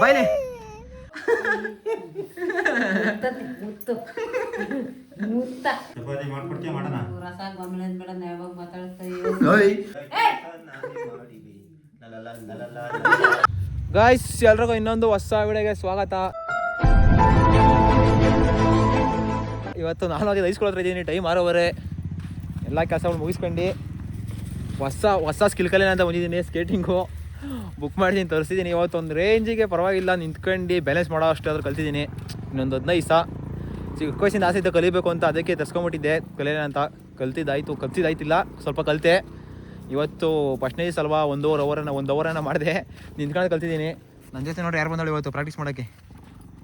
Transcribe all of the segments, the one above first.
ಬಾಯ್ಲೆ ಗಾಯ್ಸ್, ಎಲ್ರಿಗೂ ಇನ್ನೊಂದು ಹೊಸ ವಿಡಿಯೋಗೆ ಸ್ವಾಗತ. ಇವತ್ತು ನಾನು ಹೋಗಿ ಐಸ್ಕೊಳ್ತಾ ಇದ್ದೀನಿ. ಟೈಮ್ 6:30. ಎಲ್ಲ ಕೆಲಸಗಳು ಮುಗಿಸ್ಕೊಂಡು ಹೊಸ ಸ್ಕಿಲ್ ಕಲಿಯೋಣ ಅಂತ ಬಂದಿದ್ದೀನಿ. ಸ್ಕೇಟಿಂಗು ಬುಕ್ ಮಾಡಿದ್ದೀನಿ, ತರಿಸಿದ್ದೀನಿ. ಇವತ್ತು ಒಂದು ರೇಂಜಿಗೆ ಪರವಾಗಿಲ್ಲ ನಿಂತ್ಕೊಂಡು ಬ್ಯಾಲೆನ್ಸ್ ಮಾಡೋ ಅಷ್ಟು ಆದರೂ ಕಲ್ತಿದ್ದೀನಿ. ಇನ್ನೊಂದು 15 ದಿವಸ ಚಿಕ್ಕ ವಯಸ್ಸಿಂದ ಆಸೆ ಇದ್ದ ಕಲಿಬೇಕು ಅಂತ, ಅದಕ್ಕೆ ತರ್ಸ್ಕೊಂಬಿಟ್ಟಿದ್ದೆ ಕಲಿಯೋಣ ಅಂತ. ಕಲ್ತಿದ್ದಾಯ್ತಿಲ್ಲ, ಸ್ವಲ್ಪ ಕಲಿತೆ. ಇವತ್ತು ಫಸ್ಟ್ನೇ ದಿವಸ ಅಲ್ವಾ, ಒಂದು ಅವರನ್ನು ಮಾಡಿದೆ, ನಿಂತ್ಕೊಂಡು ಕಲ್ತಿದ್ದೀನಿ. ನನ್ನ ಜೊತೆ ನೋಡಿ ಯಾರು ಬಂದಳು ಇವತ್ತು ಪ್ರಾಕ್ಟೀಸ್ ಮಾಡೋಕ್ಕೆ.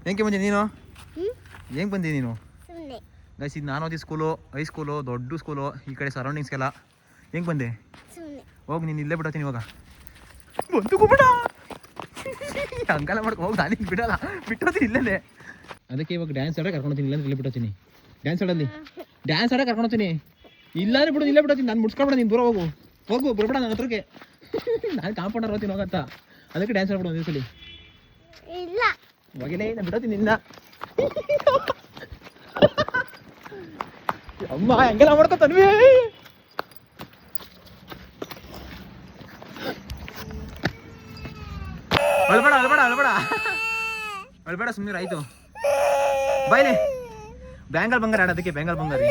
ಹೆಂಗೆ ಬಂದಿ ನೀನು? ಹೆಂಗೆ ಬಂದಿ ನೀನು? ಗೈಸ್, ಇದು ನಾನು ಓದಿ ಸ್ಕೂಲು, ಹೈಸ್ಕೂಲು, ದೊಡ್ಡ ಸ್ಕೂಲು, ಈ ಕಡೆ ಸರೌಂಡಿಂಗ್ಸ್ಗೆಲ್ಲ. ಹೆಂಗೆ ಬಂದೆ? ಹೋಗಿ ನೀನು ಇಲ್ಲೇ ಬಿಡತ್ತೀನಿ ಇವಾಗ. ಬಂದುಬಿಡ ಹಂಗೆಲ್ಲ ಮಾಡ್ಕೊ ಹೋಗಿ, ನಾನಿಗೆ ಬಿಡಲ್ಲ, ಬಿಟ್ಟೋತೀನಿ ಇಲ್ಲೇ. ಅದಕ್ಕೆ ಇವಾಗ ಡ್ಯಾನ್ಸ್ ಆಡೋಕೆ ಕರ್ಕೊಂಡೋಗ್ತೀನಿ, ಇಲ್ಲಾಂದ್ರೆ ಇಲ್ಲೇ ಬಿಟ್ಟೋತೀನಿ. ಡ್ಯಾನ್ಸ್ ಆಡೋಕೆ ಕರ್ಕೊಂಡೋಗ್ತೀನಿ, ಇಲ್ಲಾಂದ್ರೆ ಇಲ್ಲೇ ಬಿಡೋತೀನಿ. ನಾನು ಮುಡ್ಸ್ಕೊಬೇಡ, ನೀನು ದೂರ ಹೋಗು ಬರ್ಬೇಡ ನನ್ನ ಹತ್ರಕ್ಕೆ. ನಾನು ಕಾಂಪೌಂಡರ್ ಹೋಗ್ತೀನಿ ಹೋಗಂತ, ಅದಕ್ಕೆ ಡ್ಯಾನ್ಸ್ ಆಡ್ಬಿಡು ಒಂದೇ ಸಲ. ಇಲ್ಲ ಹೋಗಿಲ್ಲ, ನಾನು ಬಿಡೋತೀನಿ ನಿನ್ನ. ಅಮ್ಮ ಹೆಂಗೆಲ್ಲ ಮಾಡ್ಕೊತಾನ್ವಿ. ಅಳ್ಬೇಡ ಸುಮ್ಮನೆ ಆಯ್ತು. ಬಾಯ್ಲೆ ಬ್ಯಾಂಗಲ್ ಬಂಗಾರ ಆಡೋದಕ್ಕೆ, ಬ್ಯಾಂಗಲ್ ಬಂಗಾರಿ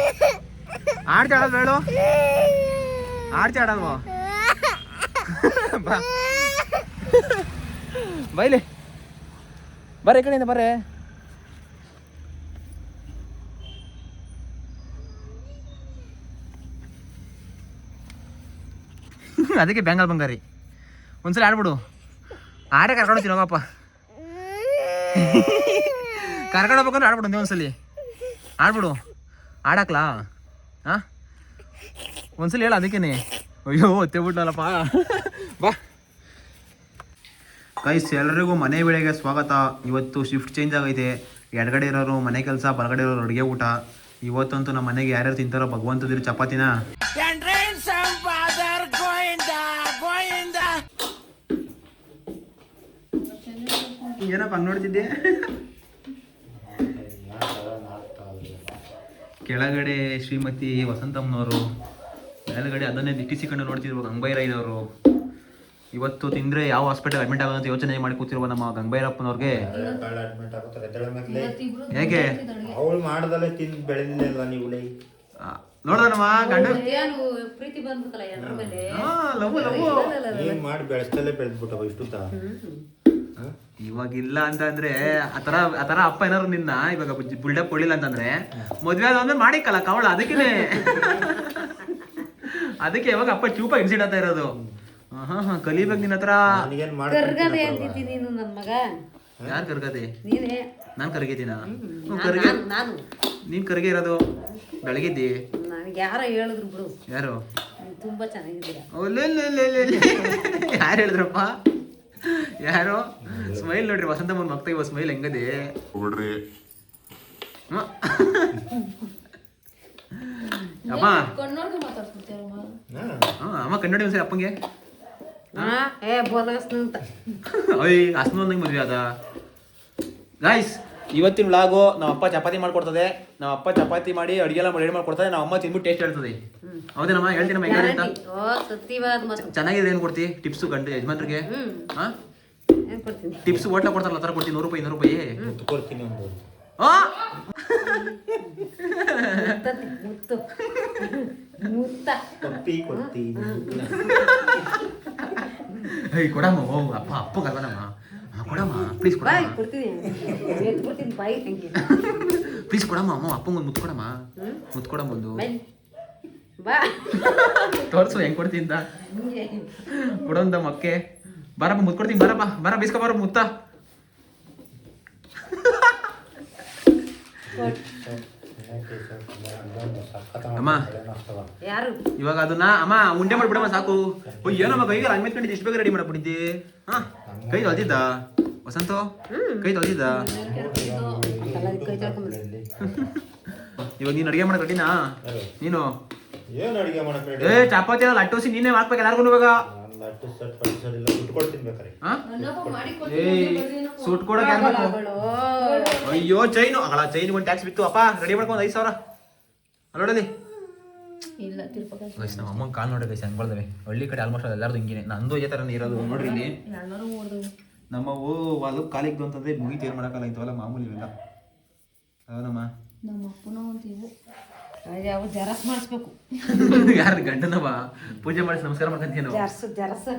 ಆಡ್ತಿ ಆಡೋದು ಹೇಳು, ಆಡ್ತಿ ಆಡಲ್ವ? ಬಾಯ್ಲೆ ಬರ್ರೆ, ಈ ಕಡೆಯಿಂದ ಬರ್ರೆ. ಅದಕ್ಕೆ ಬ್ಯಾಂಗಲ್ ಬಂಗಾರಿ. ಒಂದ್ಸಲ ಆಡ್ಬಿಡು, ಆಡೇ ಕರ್ಕೊಂಡೋಗ್ತೀನಿ ಹೋಗಪ್ಪ. ಕರ್ಕೊಂಡು ಹೋಗ್ಬೇಕಂದ್ರೆ ಆಡ್ಬಿಡು ಒಂದೇ ಒಂದ್ಸಲಿ, ಆಡ್ಬಿಡು. ಆಡಾಕ್ಲಾ? ಹಾಂ ಒಂದ್ಸಲಿ ಹೇಳ. ಅದಕ್ಕೇನೆ ಅಯ್ಯೋ ಒತ್ತೆ ಬಿಟ್ನಲ್ಲಪ್ಪ. ಬಾ ಗೈಸ್, ಎಲ್ರಿಗೂ ಮನೆ ವೇಳೆಗೆ ಸ್ವಾಗತ. ಇವತ್ತು ಶಿಫ್ಟ್ ಚೇಂಜ್ ಆಗೈತೆ. ಎಡಗಡೆ ಇರೋರು ಮನೆ ಕೆಲಸ, ಬಲಗಡೆ ಇರೋರು ಅಡುಗೆ ಊಟ. ಇವತ್ತಂತೂ ನಮ್ಮ ಮನೆಗೆ ಯಾರ್ಯಾರು ತಿಂತಾರೋ ಭಗವಂತದಿರು ಚಪಾತಿನ. ಏನಪ್ಪ ಹಂಗೆ ನೋಡ್ತಿದ್ದೆ? ಕೆಳಗಡೆ ಶ್ರೀಮತಿ ವಸಂತಮ್ಮನವರು, ಮೇಲುಗಡೆ ಅದನ್ನೇ ದಿಟ್ಟಿಸಿ ಕಣ್ಣು ನೋಡ್ತಿದ್ರು ಗಂಗಭೈರಯ್ಯನವರು. ಇವತ್ತು ತಿಂದರೆ ಯಾವ ಹಾಸ್ಪಿಟಲ್ ಅಡ್ಮಿಟ್ ಆಗೋದಂತ ಯೋಚನೆ ಮಾಡಿ ಕೂತಿರುವ ನಮ್ಮ ಗಂಗಭೈರಪ್ಪನವ್ರಿಗೆ. ಹೇಗೆ ಅವಳು ಮಾಡ್ದಲ್ಲೇ ತಿಂದು ಬೆಳೆದಿಲ್ಲ ನೀವು ನೋಡ್ದನಮ್ಮ ಗಂಡ ಮಾಡಿ ಬೆಳೆಸ್ತಲೇ ಬೆಳೆದ್ಬಿಟ್ಟವ ಇಷ್ಟು. ಇವಾಗಿಲ್ಲ ಅಂತಂದ್ರೆ ಆತರ ಅಪ್ಪ ಏನಾರು ನಿನ್ನ ಇವಾಗ ಬಿಲ್ಡಪ್ ಕೊಡ್ಲಿಲ್ಲ ಅಂತಂದ್ರೆ ಮದ್ವೆ ಆದ್ರೆ ಮಾಡಿಕಲ್ಲ ಕವಳ. ಅದಕ್ಕೆ ಇವಾಗ ಅಪ್ಪ ಚೂಪ ಇನ್ಸಿಡ್ ಇರೋದು. ಕಲಿಬೇಕು ನಿನ್ನ ಹತ್ರ. ಯಾರು ಕರ್ಗದೆ? ನಾನ್ ಕರ್ಗಿದ್ದೀನ? ನೀನ್ ಕರ್ಗೆ ಇರೋದು ಬೆಳಗಿದ್ದಿ. ಯಾರು ಹೇಳಿದ್ರು ಬಿಡು. ಯಾರು? ತುಂಬಾ ಚೆನ್ನಾಗಿದ್ದೀರಾ. ಯಾರು ಹೇಳಿದ್ರಪ್ಪ? ಯಾರು? ಸ್ಮೈಲ್ ನೋಡ್ರಿ, ವಸಂತಮ್ಮನ ಮಕ್ತ ಇವ ಸ್ಮೈಲ್ ಹೆಂಗದೆ ನೋಡ್ರಿ. ಅಮ್ಮ ಅಮ್ಮ ಕನ್ನಡಿ ಒಂದ್ಸರಿ ಅಪ್ಪಂಗೆ. ಹಸ್ನು ಅಂದಂಗೆ ಮದ್ವೆ ಅದ. ಗಾಯ್ಸ್, ಇವತ್ತಿನ ವ್ಲಾಗು ನಮ್ಮ ಅಪ್ಪ ಚಪಾತಿ ಮಾಡ್ಕೊಡ್ತದೆ. ನಮ್ಮ ಅಪ್ಪ ಚಪಾತಿ ಮಾಡಿ ಅಡುಗೆಲ್ಲ ರೆಡಿ ಮಾಡ್ಕೊಡ್ತದೆ. ನಮ್ಮ ಅಮ್ಮ ತಿಂದ್ಬಿಟ್ಟು ಟೇಸ್ಟ್ ಹೇಳ್ತದೆ. ಹೌದೇನಮ್ಮ? ಹೇಳ್ತೀನಮ್ಮ ಹೆಂಗೆ ಅಂತ. ಚೆನ್ನಾಗಿದೆ. ಏನು ಕೊಡ್ತಿ ಟಿಪ್ಸು ಗಂಟೆ ಯಜಮಾನ್ರಿಗೆ? ಹಾಂ ಟಿಪ್ಸ್ ಹೋಟ್ಲ ಕೊಡ್ತಾರಲ್ಲ, ಆ ಥರ ಕೊಡ್ತೀನಿ. 100 ರೂಪಾಯಿ 200 ರೂಪಾಯಿ ಕೊಡ್ತೀನಿ. ಕೊಡಮ್ಮ. ಓ ಅಪ್ಪ ಅಪ್ಪಗಲ್ವನಮ್ಮ, ಕೊಡಮ್ಮ ಪ್ಲೀಸ್, ಪ್ಲೀಸ್ ಕೊಡಮ್ಮ. ಅಮ್ಮ ಅಪ್ಪಂಗೊಂದು ಮುತ್ತು ಕೊಡಮ್ಮ, ಮುತ್ತು ಕೊಡಮ್ಮ ಒಂದು. ತೋರ್ಸು ಹೆಂಗ್ ಕೊಡ್ತೀನಿ ಅಂತ. ಕೊಡೊಂದ ಮಕ್ಕೆ. ಬರಪ್ಪ ಮುತ್ತು ಕೊಡ್ತೀನಿ. ಬರಪ್ಪ ಬರ ಬೀಸ್ಕೊ ಬರ ಮುತ್ತ. ಅಮ್ಮ ಇವಾಗ ಅದನ್ನ ಅಮ್ಮ ಉಂಡೆ ಮಾಡ್ಬಿಡಮ್ಮ ಸಾಕು. ಏನಮ್ಮ ಕೈಗೆ ಹಂಗೆ ಮೆತ್ಕೊಂಡಿದ್ದು ಇಷ್ಟು ಬೇಗ ರೆಡಿ ಮಾಡಬಿಟ್ಟಿದ್ದಿ? ಹಾ ಕೈ ತೊಳ್ದಿದ್ದ ವಸಂತ? ಕೈ ತೊಳ್ದಿದ್ದ? ಇವಾಗ ನೀನು ಅಡುಗೆ ಮಾಡಕ್ ರೆಡಿನಾ? ನೀನು ಚಪಾತಿ ಲಟ್ಟೋಸಿ ನೀನೇ ಹಾಕ್ಬೇಕು ಎಲ್ಲಾರ್ಗು. ಇವಾಗ ಸುಟ್ಕೊಡ್ತೀನಿ ಬೇಕಾರೆ. ಸುಟ್ ಕೊಡಕ್ಕೆ ಯಾರು ಬೇಕು? ಅಯ್ಯೋ ಚೈನು ಅಗಳ ಚೈನ್ ಒಂದು ಟ್ಯಾಕ್ಸ್ ಬಿತ್ತು ಅಪ್ಪ ರೆಡಿ ಮಾಡ್ಕೊಂಡು 5,000 ನೋಡಲಿ. ಇಲ್ಲ ತಿರುಪತಿ ಗೈಸ್ ನಮ್ಮ ಅಮ್ಮನ ಕಾಲ್ ನೋಡಿ ಗೈಸ್ ಹೆಂಗ್ ಬಳ್ದವೆ. ಹಳ್ಳಿ ಕಡೆ ಆಲ್ಮೋಸ್ಟ್ ಎಲ್ಲಾರ್ದು ಹಿಂಗೇನೆ, ನಂದು ಇದೇ ಥರ ಇರೋದು ನೋಡ್ರಿ ಇಲ್ಲಿ. ಎಲ್ಲರೂ ಓಡ್ದು ನಮ್ಮವು ಅದು ಕಾಲಿಗೆ ಅಂತಂದ್ರೆ ಮುಗಿತು ಏನು ಮಾಡೋಕ್ಕಲ್ಲ, ಇಂಥವೆಲ್ಲ ಮಾಮೂಲಿ ಇವೆಲ್ಲ ಅದನಮ್ಮ. ನಮ್ಮ ಅಪ್ಪನೂ ಅಂತೀವು ಯಾವ ಜರಸ್ ಮಾಡಿಸ್ಬೇಕು. ಯಾರು ಗಂಡನವ ಪೂಜೆ ಮಾಡಿಸಿ ನಮಸ್ಕಾರ ಮಾಡ್ಕೊಂತೀವಿ ನಾವು. ಜರಸ್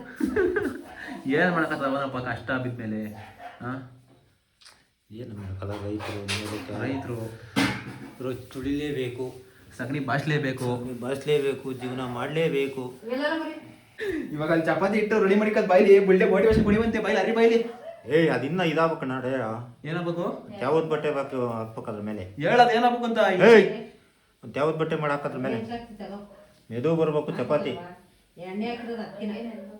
ಏನು ಮಾಡಕತ್ತವನಪ್ಪ ಕಷ್ಟ ಬಿದ್ಮೇಲೆ. ಏನು ಮಾಡೋಕ್ಕಲ್ಲ, ರೈತರು ತುಳಿಲೇಬೇಕು, ಸಗಣಿ ಬಾಚ್ಲೇಬೇಕು, ಬಳಸಲೇಬೇಕು, ಜೀವನ ಮಾಡಲೇಬೇಕು. ಇವಾಗ ಅಲ್ಲಿ ಚಪಾತಿ ಇಟ್ಟು ರೆಡಿ ಮಾಡಿಕತ್ ಬಾಯ್ಲಿ ಬಿಲ್ಡೆ ಮೋಟಿವೇಶನ್ ಕುಡಿವಂತೆ ಬಾಯ್ಲಿ ಅರಿ ಬಾಯ್ಲಿ. ಅದಿನ್ನ ಇದಾಗಬೇಕು ನಾಡೆ. ಏನಾಗಬೇಕು? ಯಾವ್ದು ಬಟ್ಟೆ ಹಾಕ್ಬೇಕು ಅದ್ರ ಮೇಲೆ ಹೇಳದ್ ಏನಾಗಬೇಕು ಅಂತ. ಯಾವ್ದು ಬಟ್ಟೆ ಮಾಡಾಕದ್ರ ಮೇಲೆ ಮೆದು ಬರ್ಬೇಕು. ಚಪಾತಿ ಎಣ್ಣೆ ಹಾಕಿದ್ರೆ ಅಕ್ಕಿನ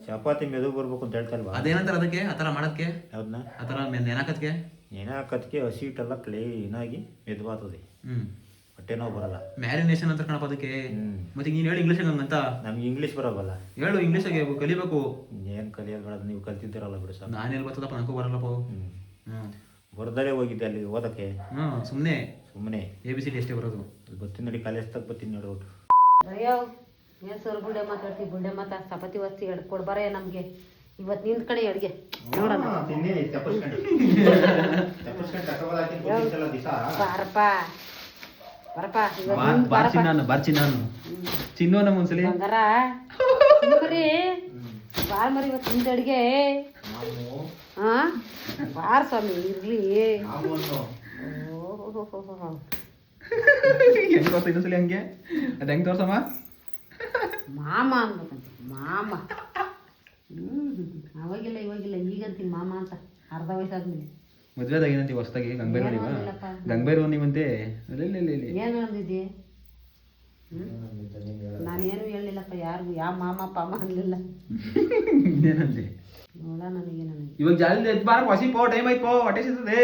ಚಪಾತಿ ಮೆದು ಬರ್ಬೇಕು ಅಂತ ಹೇಳ್ತಲ್ವಾ? ಅದೇನಂತಾರ ಅದಕ್ಕೆ ಆ ಥರ ಮಾಡಕ್ಕೆ, ಯಾವ್ದನ್ನ ಆ ಥರ ನೆನಾಕತ್ಗೆ ಏನೇ ಹಾಕೋದಕ್ಕೆ ಹಸಿ ಹಿಟ್ಟೆಲ್ಲ ಕ್ಲೀನಾಗಿ ಮೆದುವಾತದೆ, ಹೊಟ್ಟೆ ನೋವು ಬರಲ್ಲ. ಮ್ಯಾರಿನೇಷನ್ ಅಂತ ಕಣಪ್ಪ ಅದಕ್ಕೆ. ಮತ್ತೆ ನೀನು ಹೇಳಿ ಇಂಗ್ಲೀಷ್ ಹಂಗಂತ. ನಮ್ಗೆ ಇಂಗ್ಲೀಷ್ ಬರಲ್ಲ. ಹೇಳು ಇಂಗ್ಲೀಷಾಗೆ ಕಲಿಬೇಕು. ಏನು ಕಲಿಯೋದು ಬೇಡ, ನೀವು ಕಲ್ತಿದ್ದೀರಲ್ಲ ಬಿಡು ಸರ್. ನಾನು ಎಲ್ಲಿ ಬರ್ತದಪ್ಪ ನನಗೂ ಬರಲ್ಲಪ್ಪ. ಬರ್ದಲೇ ಹೋಗಿದ್ದೆ ಅಲ್ಲಿ ಓದಕ್ಕೆ. ಸುಮ್ಮನೆ ABCD ಅಷ್ಟೇ ಬರೋದು. ಬರ್ತೀನಿ ನೋಡಿ, ಕಾಲೇಜ್ ತಗ ಬರ್ತೀನಿ ನೋಡು. ಅಯ್ಯೋ ಏನು ಸರ್ ಬುಳ್ಳೆ ಮಾತಾಡ್ತೀವಿ, ಬುಳ್ಳೆ ಮಾತಾ ಚಪಾತಿ ವಸ್ತಿ ಕೊಡ್ಬಾರ ನಮಗೆ ಇವತ್ತು ನಿಂದ ಕಡೆ ಅಡುಗೆ ನೋಡೋಣ. ಬರಪ್ಪ ಬಾರ್ಚಿ ನಾನು ಚಿನ್ನು ನಮ್ಮ ಒಂದ್ಸಲಿ ಬಂಗಾರ ಮರಿ ಬಾರ್ ಮರಿ ಇವತ್ತು ನಿಂದ ಅಡುಗೆ. ಹಾ ಬಾರ್ ಸ್ವಾಮಿ ಇರ್ಲಿ. ಹೆಂಗ್ ತೋರ್ಸ ಇನ್ನೊಂದ್ಸಲಿ ಹಂಗೆ ಅದು ಹೆಂಗ್ ತೋರ್ಸಮ್ಮ? ಮಾಮ ಅನ್ಬೇಕಂತ ಮಾಮ. ಅವಾಗಿಲ್ಲ ಇವಾಗಿಲ್ಲ ಈಗಂತೀನಿ ಮಾಮ ಅಂತ ಅರ್ಧ ವಯಸ್ಸಾದ್ಮೇಲೆ. ಮದ್ವೆದಾಗ ಏನಂತೀವಿ ಹೊಸದಾಗಿ ಗಂಗಬೈರವ ನೀವಂತೆ. ಏನು ಅಂದಿದ್ದಿ? ನಾನೇನು ಹೇಳಿಲ್ಲಪ್ಪ ಯಾರಿಗೂ, ಯಾವ ಮಾಮ ಪಾಮ ಅನ್ಲಿಲ್ಲ. ಏನಂದೆ ನೋಡ ನನಗೆ ಇವಾಗ ಜಾಲಿ ಎದ್ದು ಬಾರ ಹೊಸಿ ಪೋ ಟೈಮ್ ಆಯ್ತು ಪೋ ಹೊಟ್ಟೆ ಸಿಗ್ತದೆ.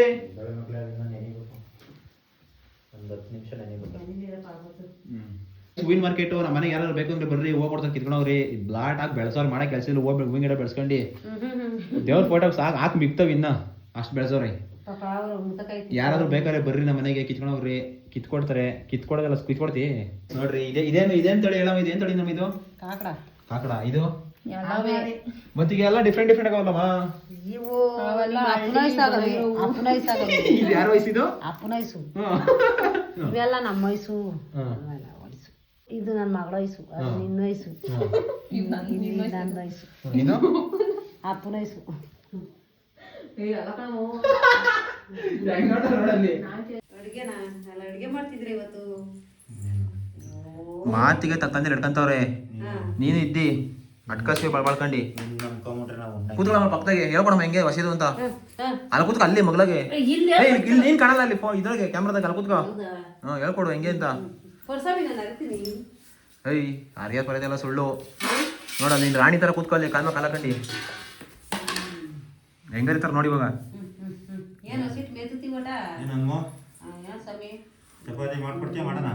ಹೂವಿನ ಮಾರ್ಕೆಟ್ ನಮ್ಮ ಮನೆಗೆ ಯಾರು ಬೇಕು ಅಂದ್ರೆ ಬರ್ರಿ ಹೂವು ಕೊಡ್ತಾರೆ ಕಿತ್ಕೊಂಡವ್ರಿ. ಬ್ಲಾಟ್ ಹಾಕಿ ಬೆಳೆಸೋರು ಮಾಡಕ್ಕೆ ಕೆಲಸ ಇಲ್ಲ. ಹೂವಿನ ಗಿಡ ಬೆಳೆಸ್ಕೊಂಡು ದೇವ್ರ ಫೋಟೋ ಸಾಕು ಹಾಕಿ ಮಿಕ್ತಾವ ಇನ್ನ ಅಷ್ಟು ಬೆಳೆಸೋರಿ. ಯಾರಾದ್ರೂ ಬೇಕಾದ್ರೆ ಬರ್ರಿ ನಮ್ಮ ಮನೆಗೆ ಕಿತ್ಕೊಂಡವ್ರಿ, ಕಿತ್ಕೊಡ್ತಾರೆ. ಕಿತ್ಕೊಡೋದಲ್ಲ ಕಿತ್ಕೊಡ್ತಿ ನೋಡ್ರಿ. ಇದೇನ್ ತಳಿ ಹೇಳಮ್ಮ? ಇದೇನ್ ತಳಿ ನಮ್ಮ ಇದು? ಕಾಕಡ ಇದು ಮತ್ತೀಗ ಎಲ್ಲ ಡಿಫ್ರೆಂಟ್ ಆಗವಲ್ಲಮ್ಮ. ಇದು ಯಾರ ವಯಸ್ಸಿದು? ಅಪ್ಪನ ವಯಸ್ಸು. ಇವೆಲ್ಲ ನಮ್ಮ ವಯಸ್ಸು. ಇದು ನನ್ನ ಮಗಳ ವಯಸ್ಸು, ಅದು ನಿನ್ನ ವಯಸ್ಸು, ನನ್ನ ವಯಸ್ಸು, ಅಪ್ಪನ ವಯಸ್ಸು. ಅಡುಗೆ ಮಾಡ್ತಿದ್ರಿ ಇವತ್ತು. ಮಾತಿಗೆ ತಕ್ಕಂತ ಹಿಡ್ಕಂತವ್ರೆ. ನೀನು ಇದ್ದಿ ಅಟ್ಕಸ್ವಿ ಬಳ್ಕಂಡಿ ಕೂತ್ಕೊಳ್ಳ ಪಕ್ಕದಾಗೆ ಹೇಳ್ಕೊಡಮ್ಮ ಹೆಂಗೆ ಹೊಸಿದು ಅಂತ. ಅಲ್ಲಿ ಕೂತ್ಕೊ ಅಲ್ಲಿ ಮಗ್ಲಾಗೆ. ಇಲ್ಲಿ ನೀನ್ ಕಾಣಲ್ಲ ಅಲ್ಲಿ ಇದ್ರಾಗೆ ಕ್ಯಾಮ್ರಾದಾಗ ಅಲ್ಲಿ ಕೂತ್ಕೊ. ಹೇಳ್ಕೊಡು ಹೆಂಗೆ ಅಂತ. ಅರಿಯಾದ ಬರೋದೆಲ್ಲ ಸುಳ್ಳು. ನೋಡ ನೀನ್ ರಾಣಿ ತರ ಕೂತ್ಕೊ ಅಲ್ಲಿ ಕಾಲ್ಮ ಕಾಲಕಂಡಿ ಹೆಂಗರಿತಾರ ನೋಡಿ ಇವಾಗ. ಚಪಾತಿ ಮಾಡ್ಕೊಡ್ತೀಯ ಮಾಡೋಣ.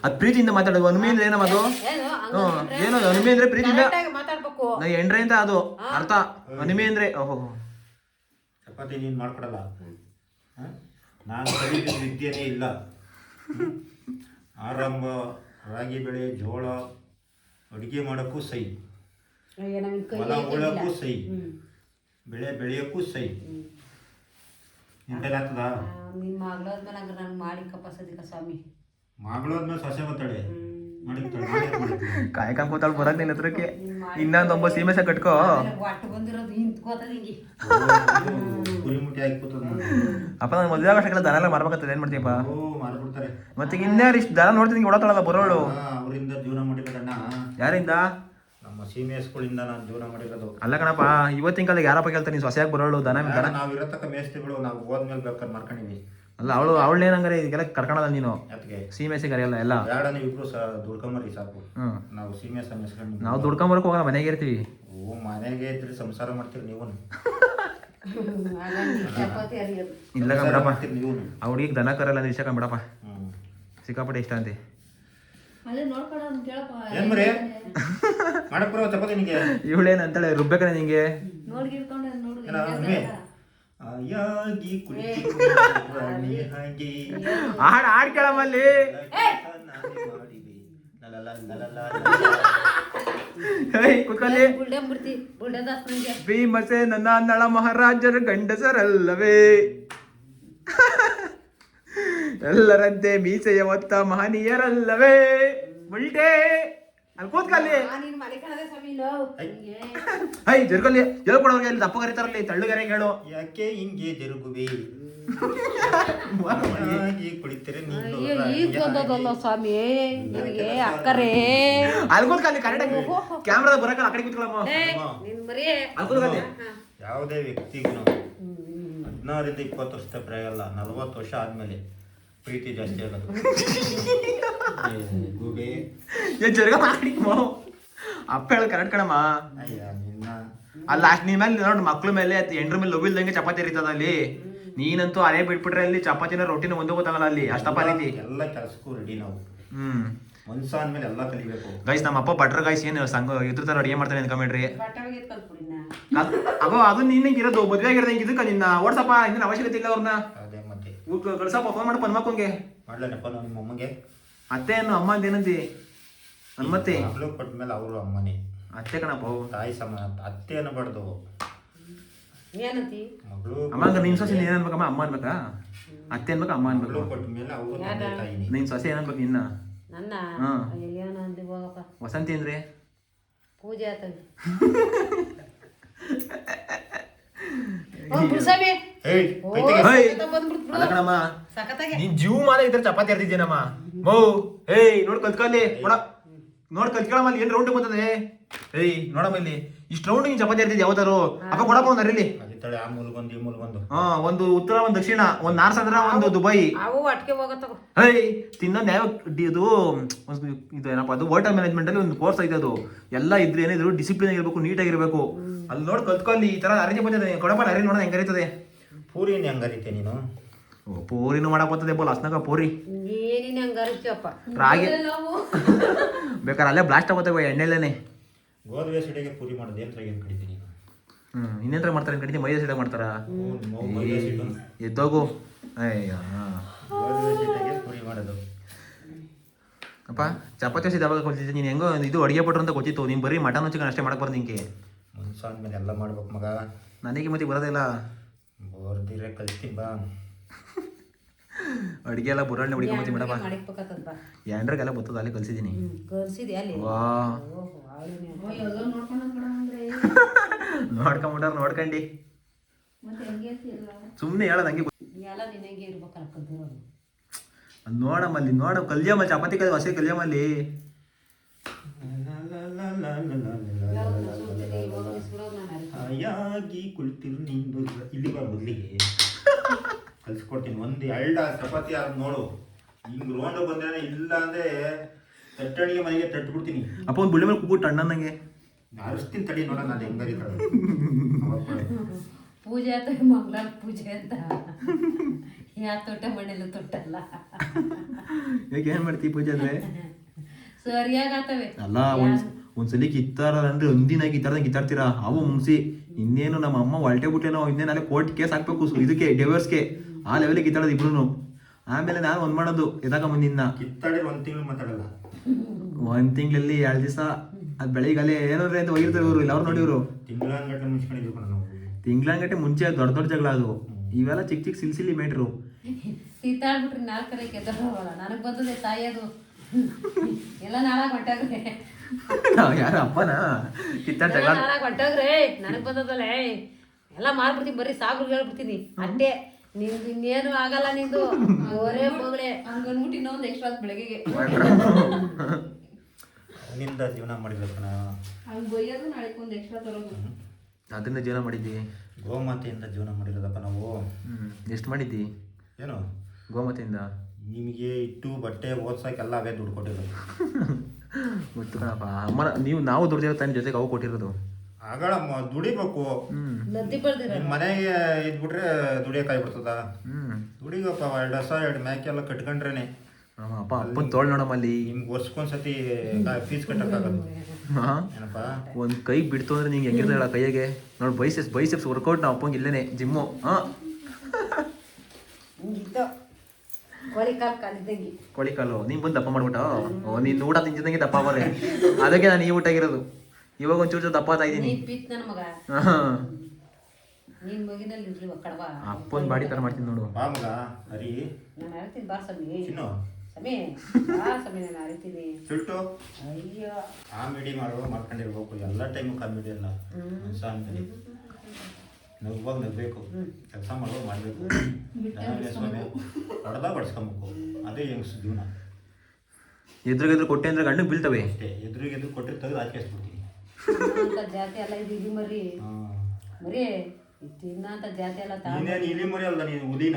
ಅದ್ ಪ್ರೀತಿಯಿಂದ ಮಾತಾಡೋದು. ಹನುಮೆ ಅಂದ್ರೆ ಏನಮ್ಮ ಅದು? ಏನೋ ಹನುಮೆ ಅಂದ್ರೆ ಪ್ರೀತಿಯಿಂದ ಎಂಡ್ರೆ ಅಂತ ಅದು ಅರ್ಥ. ಹನುಮೆ ಅಂದ್ರೆ ಓಹೋ ಚಪಾತಿ ನೀನ್ ಮಾಡ್ಕೊಡಲ್ಲ. ನಾನು ಕಲಿತ ವಿದ್ಯೆನೇ ಇಲ್ಲ. ಆರಂಭ ರಾಗಿ ಬೆಳೆ ಜೋಳ ಅಡುಗೆ ಮಾಡೋಕ್ಕೂ ಸೈ, ಹೊಲ ಉಳಕ್ಕೂ ಸೈ, ಬೆಳೆ ಬೆಳೆಯೋಕ್ಕೂ ಸೈ. ನಿನ್ ಕೈಲಿ ಆಗ್ತದ? ನಿಮ್ಮ ಮಗಳಾದ್ಮೇಲೆ ಹಂಗ ನಾನು ಮಾಡಿ ಕಪ್ಪಸದಿಕ ಸ್ವಾಮಿ. ಮಗಳಾದ್ಮೇಲೆ ಸೊಸೆ ಬರ್ತಾಳೆ ಕಾಯಕ ಕೂತಾಳ ಬರಕ್ ನಿನ್ನ ಹತ್ರಕ್ಕೆ. ಇನ್ನೊಂದು ಒಬ್ಬ ಸೀಮೆಸ ಕಟ್ಕೋ. ಒಟ್ಟು ಬಂದಿರೋದು ಹಿಂತ್ಕೋತದ ಹಿಂಗೆ ಕುರಿ ಮುಟ್ಟಿ ಹಾಕಿ ಕೂತದ. ಅಪ್ಪ ನಾನು ಮದುವೆ ಆಗೋ ದನ ಎಲ್ಲ ಮಾರ್ಬೇಕಂತದ ಏನ್ ಮಾಡ್ತೀಯಪ್ಪ? ಮಾರ್ಬಿಡ್ತಾರೆ. ಮತ್ತೆ ಇನ್ಯಾರು ಇಷ್ಟು ದನ ನೋಡ್ತೀನಿ ಓಡಾತಾಳಲ್ಲ ಬರೋಳು. ಅವರಿಂದ ಜೀವನ ಮಾಡಿರೋದಣ್ಣ. ಯಾರಿಂದ? ನಮ್ಮ ಸೀಮೆಸ್ಗಳಿಂದ ನಾನು ಜೀವನ ಮಾಡಿರೋದು. ಅಲ್ಲ ಕಣಪ್ಪ, ಇವತ್ತಿನ ಕಾಲಕ್ಕೆ ಯಾರಪ್ಪ ಕೇಳ್ತಾರೆ ನೀನು ಸೊಸೆಯಾಗಿ ಬರೋಳು ದನ? ನಾವು ಇರತಕ್ಕ ಮೇಸ್ತ್ರಿಗಳು ನಾವು ಹೋದ್ಮೇಲೆ ಬೇಕಾದ್ರೆ ಮಾಡ್ಕೊಂಡಿವಿ. ಅಲ್ಲ ಅವಳೇನಂಗಾರೆ ಇದಕ್ಕೆಲ್ಲ ಕರ್ಕೊಳಲ್ಲ ನೀನು? ಸೀಮೆಸಿ ಕರೆಯಲ್ಲ ಎಲ್ಲ. ಬೇಡ ನೀವು ಇಬ್ರು ದುಡ್ಕೊಂಬರಿ ಸಾಕು. ನಾವು ಸೀಮೆಸ ಮೆಸ್ಕೊಂಡು ನಾವು ದುಡ್ಕೊಂಬರಕ್ ಹೋಗಲ್ಲ, ಮನೆಗೆ ಇರ್ತೀವಿ. ಓ ಮನೆಗೆ ಇದ್ರಿ ಸಂಸಾರ ಮಾಡ್ತೀರಿ ನೀವು. ಇಲ್ಲ ಬಿಡಪ್ಪ, ಆ ಹುಡುಗಿಗೆ ದನ ಕರಲ್ಲ ಅಂದ್ರೆ ಇಷ್ಟ ಬಿಡಪ್ಪ. ಸಿಕ್ಕಾಪಟ್ಟೆ ಇಷ್ಟ ಅಂತೆ. ಏನ್ ಮರಿ ಮಾಡಕ್ ಬರೋ ಚಪಾತಿ ನಿಂಗೆ ಇವಳೇನಂತಾಳೆ ರುಬ್ಬೇಕಾನೆ ನಿಂಗೆ ಏನ ಅನ್ವಿ? ಆಯಾಗಿ ಕುಳಿತು ರಾಣಿ ಹಾಗೆ ಹಾಡ್ ಕೇಳಮಲ್ಲಿ ನಾನೇ ಮಾಡಿದೆ ಲಲಲ ಲಲಲ ಕುತ್ಕೊಳ್ಳಿ. ಭೀಮಸೇನ ನಳ ಮಹಾರಾಜರ ಗಂಡಸರಲ್ಲವೇ ಎಲ್ಲರಂತೆ ಮೀಸೆಯ ಹೊತ್ತ ಮಹನೀಯರಲ್ಲವೇ ಉಲ್ಟೆ ಅಲ್ಲಿ ಕೂತ್ಕಲ್ಲಿ ಹೈ ಜರ್ಕಲ್ಲಿ ಹೇಳ್ಕೊಡೋರ್ಗೆ ಅಲ್ಲಿ ದಪ್ಪ ಕರೀತಾರಲ್ಲಿ ತಳ್ಳುಗೆರೆ ಹೇಳು ಯಾಕೆ ಹಿಂಗೆ ಜರುಗುವೆ ಆಯಾಗಿ ಕುಳಿತರೆ ನೀನು ಈಗ ಬಂದದಲ್ಲ ಸ್ವಾಮಿ ನಿನಗೆ ಅಕ್ಕರೇ ಅಲ್ಲಿ ಕೂತ್ಕಲ್ಲಿ ಕರೆಕ್ಟಾಗಿ ಕ್ಯಾಮ್ರಾದ ಬರಕಲ್ಲ ಆ ಕಡೆ ಕೂತ್ಕೊಳ್ಳಮ್ಮ ನಿನ್ ಮರಿ ಅಲ್ಲಿ ಕೂತ್ಕಲ್ಲಿ. ಯಾವುದೇ ವ್ಯಕ್ತಿಗೂ 16ರಿಂದ 20 ವರ್ಷ ಪ್ರಾಯ ಅಲ್ಲ 40 ವರ್ಷ ಆದ್ಮೇಲೆ ಪ್ರೀತಿ ಜಾಸ್ತಿ ಆಗೋದು. ಗೂಬೆ ಏ ಜರ್ಗ ಮಾಡಿ ಅಪ್ಪ ಹೇಳ ಕರೆಕ್ಟ್ ಕಣಮ್ಮ. ಅಯ್ಯ ನಿನ್ನ ಅಲ್ಲಿ ಲಾಸ್ಟ್ ನಿನ್ ಮೇಲೆ ನೋಡಿ ಮಕ್ಳ ಮೇಲೆ ಎಂಡ್ರ ಮೇಲೆ ಲವ್ ಇಲ್ದಂಗೆ ಚಪಾತಿ ಇರ್ತದ ಅಲ್ಲಿ. ನೀನಂತೂ ಅದೇ ಬಿಟ್ಬಿಟ್ರೆ ಅಲ್ಲಿ ಚಪಾತಿನ ರೊಟ್ಟಿನ ಒಂದೇ ಗೊತ್ತಾಗಲ್ಲ ಅಲ್ಲಿ ಅಷ್ಟಪ್ಪ ರೀತಿ. ಎಲ್ಲ ಕೆಲಸಕ್ಕೂ ರೆಡಿ ನಾವು. ಹ್ಮ್ ಮನ್ಸ ಅಂದ್ಮೇಲೆ ಎಲ್ಲ ಕಲಿಬೇಕು. ಗೈಸ್ ನಮ್ಮ ಅಪ್ಪ ಬಟ್ರ ಗೈಸ್ ಏನು ಸಂಘ ಇದ್ರ ತರ ಅಡಿಗೆ ಮಾಡ್ತಾನೆ ಅಂತ ಕಮೆಂಟ್ರಿ. ಅಗೋ ಅದು ನಿನ್ನಂಗೆ ಇರೋದು ಮದುವೆ ಆಗಿರೋದು ಹಿಂಗೆ ಇದಕ್ಕ ನಿನ್ನ ಓಡ್ಸಪ್ಪ ಇನ್ನೇನು ಅವಶ್ಯಕತೆ ಇಲ್ಲ ಅವ್ರನ್ನ ಅದೇ ಮತ್ತೆ ಕಳ್ಸಪ್ಪ ಫೋನ್ ಮಾಡಿ ಪನ್ಮಕ್ಕಂಗೆ ಮಾಡ್ಲೇನಪ್ಪ ನಾವು ನಿಮ್ಮ ಅಮ್ಮಗೆ ಅತ್ತೆ ಏನು ಅಮ್ಮ ಅಂತೇನಂತಿ ಹನುಮತ್ತೆ ಮಗಳು ಕೊಟ್ಟ ಮೇಲೆ ಅವರು ಅಮ್ಮನೇ ಅತ್ತೆ ಕಣಪ್ಪ ತಾಯಿ ಸಮಾನ ಅತ್ತೆ ಅನ್ನಬಾರ್ದು ಏನಂತಿ ಮಗಳು ಅಮ್ಮ ನಿನ್ ಸೊಸೆ ಏನ್ ಅನ್ಬೇಕಮ್ಮ ಅಮ್ಮ ಅನ್ಬೇಕಾ ಅತ್ತೆ ಅನ್ಬೇಕಾ ಅಮ್ಮ ಅನ್ಬೇಕು ಮಗಳು ಕೊಟ್ಟ ಮೇಲೆ ಅವರು ತಂದೆ ತಾಯಿನೇ. ನಿನ್ ಸೊಸೆ ಏನ್ ಅನ್ಬೇಕು ನಿನ್ನ ನನ್ನ ಹಾ. ಎಲ್ಲಿಯೋನ ಅಂದಿ ಹೋಗಪ್ಪ ವಸಂತಿ ಅಂದ್ರೆ ಪೂಜೆ ಆತವಿ ಕುರ್ಸಮಿ ಏಯ್ ಕೈ ತೆಗೆ. ಹೇಯ್. ಬಂದ್ಬಿಡ್ತು ಅಲ್ಲ ಕಣಮ್ಮ ಸಖತ್ತಾಗಿ ನೀನ್ ಜೀವ ಮಾಡ ಇದ್ರೆ ಚಪಾತಿ ಇರ್ತಿದ್ದೇನಮ್ಮ ಮೌ ಏಯ್ ನೋಡ್ ಕಲ್ತ್ಕೊಳ್ಳಿ ನೋಡ್ ಕಲ್ತ್ಕೊಳಮ್ಮ ಅಲ್ಲಿ ಏನ್ ರೌಂಡ್ ಬಂದದೆ ಏಯ್ ನೋಡಮ್ಮ ಇಲ್ಲಿ ಇಷ್ಟು ರೌಂಡ್ ನೀನ್ ಚಪಾತಿ ಇರ್ತಿದ್ದೆ ಯಾವತ್ತಾರು ಅಪ್ಪ ಕೊಡಪ್ಪ ಒಂದ್ ಅರಿಲಿ ಅದಿತ್ತಾಳೆ ಆ ಮೂಲಗೊಂದು ಈ ಮೂಲಗೊಂದು ಹಾ ಒಂದು ಉತ್ತರ ಒಂದ್ ದಕ್ಷಿಣ ಒಂದ್ ನಾರ್ಸಂದ್ರ ಒಂದು ದುಬೈ ಅವು ಅಟ್ಕೆ ಹೋಗತ್ತವ ಹೇಯ್ ತಿನ್ನೋದು ಯಾವ ಇದು ಇದು ಏನಪ್ಪ ಅದು ಹೋಟೆಲ್ ಮ್ಯಾನೇಜ್ಮೆಂಟ್ ಅಲ್ಲಿ ಒಂದು ಕೋರ್ಸ್ ಐತೆ ಅದು ಎಲ್ಲ ಇದ್ರೆ ಏನಿದ್ರು ಡಿಸಿಪ್ಲಿನ್ ಆಗಿರ್ಬೇಕು ನೀಟಾಗಿರ್ಬೇಕು ಅಲ್ಲಿ ನೋಡ್ ಕಲ್ತ್ಕೊಳ್ಳಿ ಈ ತರ ಅರೇಂಜ್ ಬಂದಿದೆ ಕೊಡಪ್ಪ ಅರೇಂಜ್ ಮಾಡೋದು ಹೆಂಗ್ ಕರೀತದೆ ಪೂರಿನ ಹೆಂಗರಿತೆ ನೀನು ಪೂರಿನೂ ಮಾಡಕ್ ಬರ್ತದೆ ಬೋಲ್ ಹಸ್ನಾಗ ಪೂರಿ ಏನಿನ ಹಂಗಾರಿಚಪ್ಪ ರಾಗಿ ಬೇಕಾದ್ರೆ ಅಲ್ಲೇ ಬ್ಲಾಸ್ಟ್ ಆಗುತ್ತೆ ಎಣ್ಣೆಲೇನೆ ಗೋಧಿ ಸಿಡಿಗೆ ಪೂರಿ ಮಾಡೋದು ಏನ್ ಏನ್ ಕಡಿತೀನಿ ನೀನು ಇನ್ನೇನ್ರ ಮಾಡ್ತಾರೆ ಕಡಿತೀನಿ ಮೈದಾ ಸಿಡ ಮಾಡ್ತಾರ ಮೈದಾ ಸಿಟ್ಟು ಎದ್ದೋಗು ಅಯ್ಯ ಗೋಧಿ ಸಿಟ್ಟಿಗೆ ಪೂರಿ ಮಾಡೋದು ಅಪ್ಪ ಚಪಾತಿ ಹಸಿ ದವಾಗ ಕೊಡ್ತಿದ್ದೆ ನೀನು ಹೆಂಗೋ ಇದು ಅಡುಗೆ ಪಟ್ರು ಅಂತ ಗೊತ್ತಿತ್ತು ನೀನು ಬರೀ ಮಟನ್ ಚಿಕನ್ ಅಷ್ಟೇ ಮಾಡಕ್ ಬರ್ದು ನಿಂಗೆ ಮನ್ಸ ಅಂದ್ಮೇಲೆ ಎಲ್ಲ ಮಾಡ್ಬೇಕು ಮಗ ನನಗೆ ಮತ್ತೆ ಬರೋದಿಲ್ಲ ಬರ್ದಿರೆ ಕಲ್ತೀನಿ ಬಾ ಅಡುಗೆ ಎಲ್ಲ ಬುರಾಣಿ ಹುಡುಕೊಂಬತ್ತಿ ಮೇಡಪ್ಪ ಮಾಡಿಕ್ಬೇಕತ್ತದ ಬಾ ಎಂಡ್ರಿಗೆಲ್ಲ ಬರ್ತದ ಅಲ್ಲಿ ಕಲ್ಸಿದ್ದೀನಿ ಕಲ್ಸಿದ್ಯಾ ಅಲ್ಲಿ ವಾ ನೋಡ್ಕೊಂಬಿಟ್ಟಾರ ನೋಡ್ಕಂಡಿ ಸುಮ್ಮನೆ ಹೇಳೋದು ಹಂಗೆ ಎಲ್ಲ ನಿನಗೆ ಇರ್ಬೇಕಲ್ಲ ಕಲ್ತಿರೋದು ನೋಡಮ್ಮ ಅಲ್ಲಿ ನೋಡ ಕಲ್ಯಮ್ಮ ಚಪಾತಿ ಕಲ್ ಹಸಿ ಕಲ್ಯಮ್ಮಲ್ಲಿ ಹಾಯಾಗಿ ಕುಳಿತಿರು ನೀನು ಇಲ್ಲಿ ಬಾ ಮೊದಲಿಗೆ ಕಲ್ಸ್ಕೊಡ್ತೀನಿ ಒಂದು ಎರಡು ಚಪಾತಿ ಯಾರು ನೋಡು ಹಿಂಗ್ ರೋಂಡು ಬಂದ್ರೆ ಇಲ್ಲ ಅಂದ್ರೆ ತಟ್ಟಣಿಗೆ ಮನೆಗೆ ತಟ್ಬಿಡ್ತೀನಿ ಅಪ್ಪ ಒಂದು ಬುಳ್ಳಿ ಮೇಲೆ ಕೂಗ್ಬಿಟ್ಟು ಅಣ್ಣನಂಗೆ ಅರಿಸ್ತೀನಿ ತಡಿ ನೋಡೋಣ ಅದು ಹೆಂಗರಿತಾಳೆ ಪೂಜೆ ಆತ ಮಂಗಳಾರ ಪೂಜೆ ಅಂತ ಯಾ ತೊಟ್ಟ ಮಣ್ಣೆಲ್ಲ ತೊಟ್ಟಲ್ಲ ಈಗ ಏನ್ ಮಾಡ್ತೀವಿ ಪೂಜೆ ಅಂದ್ರೆ ಸರಿಯಾಗತ್ತವೆ ಅಲ್ಲ ಒಂದ್ಸಲಿ ಕಿತ್ತಾರ ಅಂದ್ರೆ ಒಂದಿನ ಕಿತ್ತಾಡ್ತೀರಾ ಅವು ಮುಗಿಸಿ ಇನ್ನೇನು ನಮ್ಮ ಅಮ್ಮ ಹೊಲ್ಟೆ ಬಿಟ್ಟೇನೋ ಇನ್ನೇನು ಅಲ್ಲೇ ಕೋರ್ಟ್ ಕೇಸ್ ಹಾಕ್ಬೇಕು ಇದಕ್ಕೆ ಡಿವೋರ್ಸ್ಗೆ ಆ ಲೆವೆಲ್ಗೆ ಕಿತ್ತಾಡೋದು ಇಬ್ರು ಆಮೇಲೆ ನಾನು ಒಂದ್ ಮಾಡೋದು ಎದಾಗ ಮುಂದಿನ ಕಿತ್ತಾಡಿ 1 ತಿಂಗಳು ಮಾತಾಡಲ್ಲ 1 ತಿಂಗಳಲ್ಲಿ 2 ದಿವಸ ಅದ್ ಬೆಳಿಗ್ಗೆ ಏನಾದ್ರೆ ಅಂತ ಹೋಗಿರ್ತಾರೆ ಇವರು ಇಲ್ಲ ಅವ್ರು ನೋಡಿವ್ರು ತಿಂಗಳಂಗಟ್ಟಲೆ ಮುಚ್ಕೊಂಡಿದ್ದೀವಿ ಕಣ ನಾವು ತಿಂಗಳಂಗಟ್ಟೆ ಮುಂಚೆ ದೊಡ್ಡ ದೊಡ್ಡ ಜಗಳ ಅದು ಇವೆಲ್ಲ ಚಿಕ್ಕ ಚಿಕ್ಕ ಸಿಲ್ಸಿಲಿ ಮೇಟ್ರು ಕಿತ್ತಾಡ್ಬಿಟ್ರಿ ನಾಲ್ಕರೆ ಕೆದ್ದೋಳ ನನಗೆ ಬಂದದೆ ತಾಯಿಯದು ಎಲ್ಲ ನಾಳಾಗ ಹೊಂಟಾಗ್ರೆ ಯಾರ ಅಪ್ಪನ ಕಿತ್ತಾಡ ಜಗಳ ನಾಳಾಗ ಹೊಂಟಾಗ್ರೆ ನನಗೆ ಬಂದದಲ್ಲ ಎಲ್ಲ ಮಾಡ್ಬಿಡ್ತೀನಿ ಬರೀ ಸಾಬ್ರಿಗೆ ಹೇಳ್ಬಿಡ್ತೀನಿ ಅಷ್ಟೇ ನಿಂದು ಇನ್ನೇನು ಆಗಲ್ಲ ನಿಂದು ಅವರೇ ಬೋಗಳೆ ಹಂಗನ್ಬಿಟ್ಟು ಇನ್ನೊಂದು ಎಕ್ಸ್ಟ್ರಾ ಬೆಳಗ್ಗೆಗೆ ಅವನಿಂದ ಜೀವನ ಮಾಡಿದ್ರು ಕಣ ಹಂಗೆ ಬೈಯೋದು ನಾಳೆ ಒಂದು ಎಕ್ಸ್ಟ್ರಾ ತರೋದು ಅದರಿಂದ ಜೀವನ ಮಾಡಿದ್ದಿ ಗೋಮಾತೆಯಿಂದ ಜೀವನ ಮಾಡಿರೋದಪ್ಪ ನಾವು ಎಷ್ಟು ಮಾಡಿದ್ದಿ ಏನು ಗೋಮಾತೆಯಿಂದ ನಿಮಗೆ ಇಟ್ಟು ಬಟ್ಟೆ ಓದ್ಸಕ್ಕೆಲ್ಲ ಅವೇ ದುಡ್ಡು ಕೊಟ್ಟಿರೋದು ಗೊತ್ತು ಕಣಪ್ಪ ಅಮ್ಮ ನಾವು ದುಡ್ದಿರೋ ತಾನೆ ಜೊತೆಗೆ ಅವು ಕೊಟ್ಟಿರೋದು ಆಗಳಮ್ಮ ದುಡಿಬೇಕು ಲದ್ದಿ ಬೆಳ್ದಿರ ನಿಮ್ಮ ಮನೆಗೆ ಇದ್ಬಿಟ್ರೆ ದುಡಿಯೋಕಾಗ್ಬಿಡ್ತದ ದುಡಿಗಪ್ಪ 2 ಹೊಸ 2 ಮ್ಯಾಕೆ ಎಲ್ಲ ಕಟ್ಕೊಂಡ್ರೇನೆ ಅಪ್ಪ ಅಪ್ಪನ ತೋಳ್ ನೋಡಮ್ಮ ಅಲ್ಲಿ. ನಿಮ್ಗೆ ವರ್ಷಕ್ಕೊಂದ್ಸತಿ ಫೀಸ್ ಕಟ್ಟಕ್ಕಾಗಲ್ಲ ಏನಪ್ಪ. ಒಂದು ಕೈ ಬಿಡ್ತು ಅಂದ್ರೆ ನಿಂಗೆ ಹೆಂಗಿರ್ತಾಳ ಕೈಯಾಗೆ ನೋಡಿ. ಬೈಸೆಪ್ಸ್ ವರ್ಕೌಟ್ ನಾವು ಅಪ್ಪಂಗೆ ಇಲ್ಲೇನೆ ಜಿಮ್ಮು. ಕೋಳಿ ಕಾಲು ನೀನು ಬಂದು ದಪ್ಪ ಮಾಡ್ಬಿಟ್ಟ. ನೀನು ಊಟ ತಿಂತಿದ್ದಂಗೆ ದಪ್ಪ ಬರೇ. ಅದಕ್ಕೆ ನಾನು ಈ ಊಟ ಆಗಿರೋದು. ಇವಾಗ ಒಂಚೂರು ದಪ್ಪ ಆಗ್ತಾ ಇದ್ದೀನಿ. ಅಪ್ಪನ ಬಾಡಿ ತರ ಮಾಡ್ತೀನಿ ನೋಡು. ಬಾ ಮಗ ಹರಿ ಚಿಟ್ಟು ಕಾಮಿಡಿ ಮಾಡ್ಕೊಂಡಿರ್ಬೇಕು ಎಲ್ಲ ಟೈಮು. ಕಾಮಿಡಿ ಅಲ್ಲ ಅಂಗಡಿ ನಗ್ವಾಗ ನಗ್ಬೇಕು, ಕೆಲಸ ಮಾಡುವಾಗ ಮಾಡಬೇಕು, ಸ್ವಾಮಿ ಹೊಡೆದ ಬಡ್ಸ್ಕೊಬೇಕು. ಅದೇ ಹೆಂಗ್ಸ್ ಜೀವನ. ಎದುರುಗೆದ್ರು ಕೊಟ್ಟೆ ಅಂದ್ರೆ ಗಂಡು ಬೀಳ್ತವೆ ಅಷ್ಟೇ. ಎದುರಿಗೆ ಕೊಟ್ಟರೆ ತೆಗೆದು ಹಾಕಿಸ್ಬಿಡ್ತೀನಿ. ಜಾತಿ ಎಲ್ಲ ಇದು ಇಲ್ಲಿ ಮರಿ ಮರಿ ತಿನ್ನಂತ ಜಾತಿ ಎಲ್ಲ ನೀನೇನು ಇಲ್ಲಿ ಮರಿ ಅಲ್ಲ, ನೀನು ಉದಿನ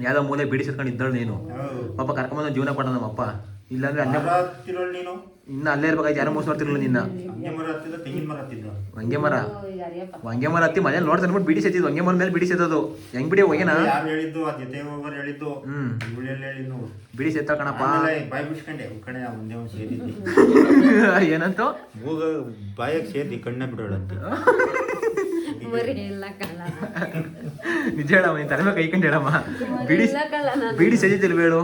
ಯಾವ್ದೋ ಮೂಲೆ ಬಿಡಿ ಸೇರ್ಕೊಂಡು ಇದ್ದಳು ನೀನು. ಪಾಪ ಕರ್ಕೊಂಬಂದ ಜೀವನ ಕೊಡ ನಮ್ಮಪ್ಪ. ಇಲ್ಲಾಂದ್ರೆ ಅಲ್ಲೇ ನೀನು ಇನ್ನು ಅಲ್ಲೇ ಇರ್ಬೇಕಾಯ್ತು. ಯಾರೋ ಮೋಸ ಮಾಡ್ತಿರಲ್ಲ ನಿನ್ನ. ವಂಗೆ ಮರ ಹತ್ತಿ ಮನೇಲಿ ನೋಡ್ತಾ ಅನ್ಬಿಟ್ಟು ಬಿಡಿ ಸೇತಿದ್ದು. ವಂಗೆ ಮರ ಮೇಲೆ ಬಿಡಿ ಸೇತೋದು ಹೆಂಗ್ ಬಿಡಿ ಹೋಗ್ಯನ ಹೇಳಿದ್ದು ಜೊತೆ ಹೋಗೋರು ಹೇಳಿದ್ದು. ಬಿಡಿ ಸೇತ ಕಣಪ್ಪ. ಬಾಯಿ ಬಿಡ್ಸ್ಕೊಂಡೆ ಕಣೆ ಒಂದೇ ಒಂದು ಸೇರಿದ್ದು. ಏನಂತ ಮೂಗ ಬಾಯಾಗ ಸೇದಿ ಕಣ್ಣ ಬಿಡೋಳಂತ. ನಿಜ ಹೇಳಮ್ಮ, ನೀನ್ ತಲೆ ಕೈ ಕಂಡು ಹೇಳಮ್ಮ. ಬಿಡಿ ಸೇದಿದ್ದಿಲ್ಲ ಬೇಡು.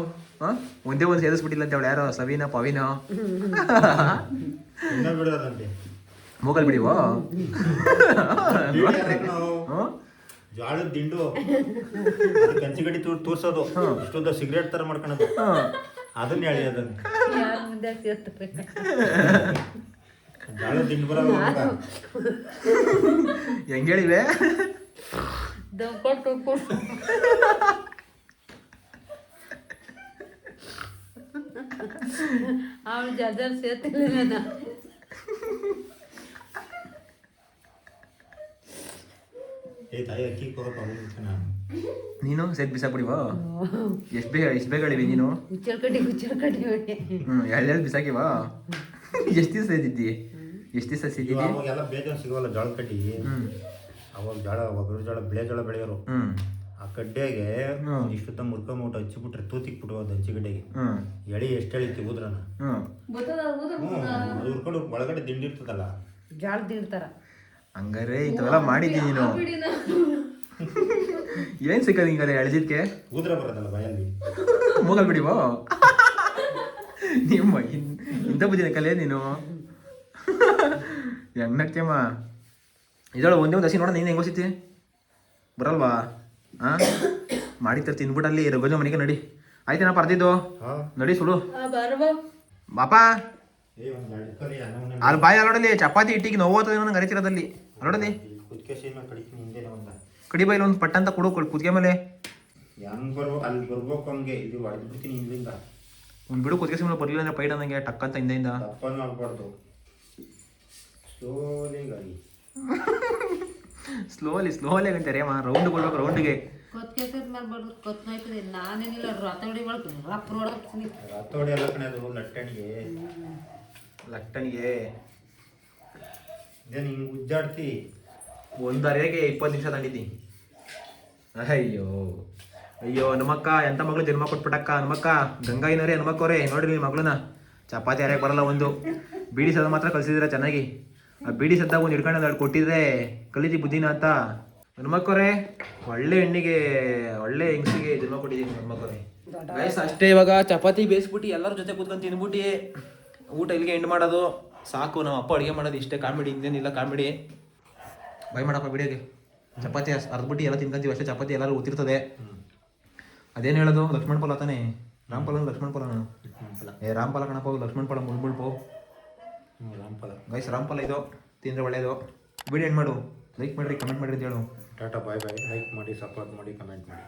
ಒಂದೇ ಒಂದು ಸೇರಿಸ್ಬಿಟ್ಟಿಲ್ಲ ಅಂತ ಅವಳು ಯಾರೋ ಸವಿನ ಪವಿನ ಬಿಡೋದಂತೆ ಮೂಗಲ್ ಬಿಡಿವೋ ಜಾಳದ ದಿಂಡು ಕಂಚಿಗಡಿ ತೋರ್ಸೋದು. ಇಷ್ಟೊಂದು ಸಿಗರೇಟ್ ತರ ಮಾಡ್ಕೊಳೋದು. ಅದನ್ನ ಹೇಳಿ ಅದನ್ನ ಜಾಳದ ದಿಂಡು ಬರೋದು ಹೆಂಗ್ ಹೇಳಿವೆ. ಅವಳು ಜಜರ್ ಸೇರ್ತಿಲ್ಲ. ನೀನು ಸೇತ್ ಬಿಸಾಕ್ಬಿಡಿವ. ಎಷ್ಟು ಬೇಗ ಹೇಳಿವಿ ನೀನು. ಎರಡು ಬಿಸಾಕಿವ. ಎಷ್ಟು ದಿವಸ ಸೇದಿದ್ದಿ? ಅವಾಗೆಲ್ಲ ಬೇಜಾರು ಸಿಗೋಲ್ಲ ಜೋಳ ಕಡ್ಡಿ. ಅವಾಗ ಜೋಳ ಒಬ್ಬರು ಜೋಳ ಬೆಳೆಯೋರು. ಆ ಕಡ್ಡೆಗೆ ಇಷ್ಟೊತ್ತ ಮುರ್ಕೊಂಬಿಟ್ಟು ಹಚ್ಚಿಬಿಟ್ರೆ ತೂತಿಕ್ಬಿಟ್ಟು ಅದು ಹಂಚಿಗಡ್ಡೆಗೆ ಎಳಿ ಎಷ್ಟು ಎಳಿತಿ ಊದ್ರನ ಅದು ಉರ್ಕೊಂಡು ಒಳಗಡೆ ದಿಂಡಿ ಇರ್ತದಲ್ಲ ಜಾಳ ದಿಂಡ್ತಾರ. ಹಂಗಾರೆ ಇಂಥವೆಲ್ಲ ಮಾಡಿದ್ದೀನಿ ನೀನು. ಏನ್ ಸಿಕ್ಕದ ಹಿಂಗಾರೆ ಎಳ್ದಿದ್ಕೆ? ಊದ್ರ ಬರೋದಲ್ಲ ಬಾಯಲ್ಲಿ. ಮೂಗಲ್ ಬಿಡಿವೋ ನಿಮ್ಮ ಇಂಥ ಬುದ್ಧಿನ ಕಲೆ ನೀನು. ಹೆಂಗ್ ನಡ್ತೀಯಮ್ಮ ಇದೊಳ ಒಂದೇ ಒಂದು ಹಸಿ ನೋಡ. ನೀನು ಹೆಂಗ್ ಹೊಸಿತಿ ಬರಲ್ವಾ? ಮಾಡಿ ತಿನ್ಬಿಟ್ಟಲ್ಲಿ ರಘುಜ ಮನೆಗೆ ನಡಿ. ಆಯ್ತೇನಪ್ಪ ಅರ್ದಿದ್ದು ನಡಿ ಸುಡು ಬಾಪ. ಅಲ್ಲಿ ಬಾಯಿ ಅಲ್ಲೋಡಲಿ ಚಪಾತಿ ಇಟ್ಟಿಗೆ ನೋವು ನಂಗೆ ಅರಿತಿರೋದಲ್ಲಿ ಅಲ್ಲೋಡಲಿ ಕಡಿ ಬಾಯಿಲಿ ಒಂದು ಪಟ್ಟ ಅಂತ ಕೊಡು ಕುದ್ಗೆ ಮೇಲೆ. ಹೆಂಗ್ ಬರ್ಬೇಕು ಅಲ್ಲಿ ಬರ್ಬೇಕು ಹಂಗೆ ಇದು ಹೊಡೆದ್ಬಿಡ್ತೀನಿ ಇಲ್ಲಿಂದ. ಒಂದು ಬಿಡು ಕುದ್ಗೆ ಮೇಲೆ ಬರಲಿಲ್ಲ ಅಂದ್ರೆ ಪೈಟ್ ಅನ್ನಂಗೆ ಟಕ್ ಅಂತ ಹಿಂದೆಯಿಂದ ತಪ್ಪನ್ನು ಆಗ್ಬಾರ್ದು. ಸ್ಲೋಲಿ ಗಾಡಿ ಸ್ಲೋಲಿ ಅಂತಾರೆ ಅಮ್ಮ. ರೌಂಡ್ ಕೊಡ್ಬೇಕು ರೌಂಡ್ಗೆ. ರಾತೋಡಿ ಎಲ್ಲ ಕಣೆ ಅದು ಲಟ್ಟಣಿಗೆ ಇದೇನು ಹಿಂಗೆ ಉಜ್ಜಾಡ್ತಿ. ಒಂದು ಅರೆಗೆ 20 ನಿಮಿಷ ತಂಡಿದ್ದಿ. ಅಯ್ಯೋ ನಮ್ಮಕ್ಕ ಎಂತ ಮಗಳು ಜನ್ಮ ಕೊಟ್ಬಿಟ್ಟಕ್ಕ. ನಮ್ಮಕ್ಕ ಗಂಗಾಯಿನವರೇ ಹನುಮಕ್ಕವ್ರೆ ನೋಡ್ರಿ ನಿಮ್ಮ ಮಗಳನ್ನ. ಚಪಾತಿ ಅರೆಗೆ ಬರಲ್ಲ. ಒಂದು ಬೀಡಿ ಸದ ಮಾತ್ರ ಕಲಿಸಿದಿರ ಚೆನ್ನಾಗಿ. ಆ ಬೀಡಿ ಸದ್ದಾಗ ಒಂದು ಹಿಡ್ಕೊಂಡು ಅದು ಕೊಟ್ಟಿದ್ರೆ ಕಲಿತಿ ಬುದ್ಧಿನ ಅಂತ. ಹನುಮಕ್ಕವ್ರೆ ಒಳ್ಳೆ ಹೆಣ್ಣಿಗೆ ಒಳ್ಳೆ ಹೆಂಗಸಿಗೆ ಜನ್ಮ ಕೊಟ್ಟಿದ್ದೀನಿ ಹನುಮಕ್ಕವ್ರೆ. ಅಷ್ಟೇ ಇವಾಗ ಚಪಾತಿ ಬೇಯಿಸ್ಬಿಟ್ಟು ಎಲ್ಲರ ಜೊತೆ ಕೂತ್ಕೊಂಡು ತಿನ್ಬಿಟ್ಟು ಊಟ ಇಲ್ಲಿಗೆ ಎಂಡ್ ಮಾಡೋದು ಸಾಕು. ನಮ್ಮ ಅಪ್ಪ ಅಡುಗೆ ಮಾಡೋದು ಇಷ್ಟೇ. ಕಾಮಿಡಿ ಇನ್ನೇನಿಲ್ಲ ಕಾಮಿಡಿ. ಬೈ ಮಾಡಪ್ಪ ವಿಡಿಯೋಗೆ. ಚಪಾತಿ ಅರ್ದ್ಬಿಟ್ಟು ಎಲ್ಲ ತಿನ್ಕೊಂತೀವಿ ಅಷ್ಟೇ. ಚಪಾತಿ ಎಲ್ಲರೂ ಗೊತ್ತಿರ್ತದೆ. ಅದೇನು ಹೇಳೋದು ಲಕ್ಷ್ಮಣ ಫಲ ತಾನೇ? ರಾಮಫಲ ಲಕ್ಷ್ಮಣ ಫಲನ? ರಾಮಫಲ ಕಣಪ್ಪ. ಲಕ್ಷ್ಮಣ ಫಲ ಮುಳ್ಬಿಳ್ಪು ರಾಮಫಲ ಗೈಸ್. ರಾಮಫಲ ಇದು ತಿಂದರೆ ಒಳ್ಳೆಯದು. ವಿಡಿಯೋ ಎಂಡ್ ಮಾಡು. ಲೈಕ್ ಮಾಡಿರಿ ಕಮೆಂಟ್ ಮಾಡಿರಿ ಅಂತ ಹೇಳು. ಟಾಟಾ ಬಾಯ್ ಬಾಯ್. ಲೈಕ್ ಮಾಡಿ ಸಪೋರ್ಟ್ ಮಾಡಿ ಕಮೆಂಟ್ ಮಾಡಿ.